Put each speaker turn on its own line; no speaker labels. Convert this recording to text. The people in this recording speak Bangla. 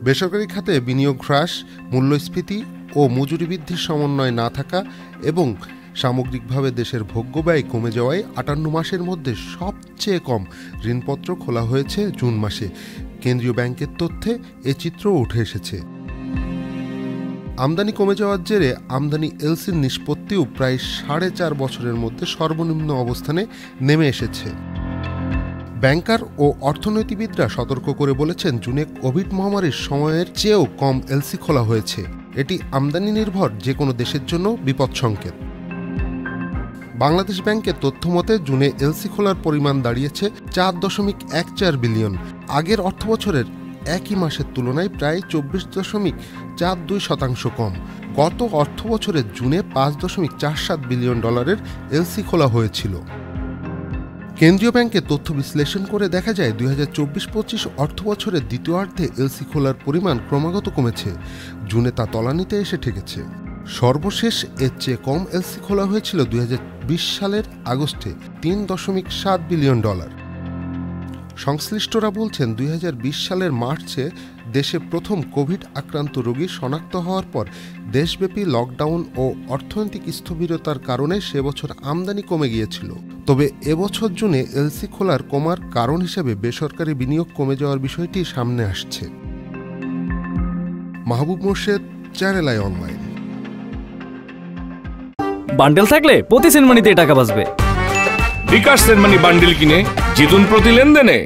বেসরকারি খাতে বিনিয়োগ হ্রাস, মূল্যস্ফীতি ও মজুরি বৃদ্ধির সমন্বয় না থাকা এবং সামগ্রিকভাবে দেশের ভোগ্য ব্যয় কমে যাওয়ায় 58 মাসের মধ্যে সবচেয়ে কম ঋণপত্র খোলা হয়েছে জুন মাসে। কেন্দ্রীয় ব্যাংকের তথ্যে এ চিত্র উঠে এসেছে। আমদানি কমে যাওয়ার জেরে আমদানি এলসির নিষ্পত্তিও প্রায় 4.5 বছরের মধ্যে সর্বনিম্ন অবস্থানে নেমে এসেছে। ব্যাংকার ও অর্থনীতিবিদরা সতর্ক করে বলেছেন, জুনে কোভিড মহামারীর সময়ের চেয়েও কম এলসি খোলা হয়েছে। এটি আমদানি নির্ভর যে কোনো দেশের জন্য বিপদ সংকেত। বাংলাদেশ ব্যাংকের তথ্য মতে জুনে এলসি খোলার পরিমাণ দাঁড়িয়েছে 4.14 বিলিয়ন। আগের অর্থবছরের একই মাসের তুলনায় প্রায় 24.42% কম। গত অর্থবছরের জুনে $5.47 বিলিয়ন এলসি খোলা হয়েছিল। কেন্দ্রীয় ব্যাংকের তথ্য বিশ্লেষণ করে দেখা যায় 2024-25 অর্থবছরের দ্বিতীয়ার্ধে এলসি খোলার পরিমাণ ক্রমাগত কমেছে। জুনে তা তলানিতে এসে ঠেকেছে। সর্বশেষ এর চেয়ে কম এলসি খোলা হয়েছিল 2020 সালের আগস্টে $3.7 বিলিয়ন। সংশ্লিষ্টরা বলছেন, 2020 সালের মার্চে দেশে প্রথম কোভিড আক্রান্ত রোগী শনাক্ত হওয়ার পর দেশব্যাপী লকডাউন ও অর্থনৈতিক স্থবিরতার কারণে সে বছর আমদানি কমে গিয়েছিল। তবে এবছর জুনে এলসি খোলার কমার কারণ হিসেবে বেসরকারি বিনিয়োগ কমে যাওয়ার বিষয়টি সামনে আসছে। Mahbub Morshed, channel I online.
Bundle থাকলে প্রতি সেনমানিতে টাকা বাঁচবে।
বিকাশ সেনমানি বান্ডেল কিনে জিতুন প্রতি লেনদেনে।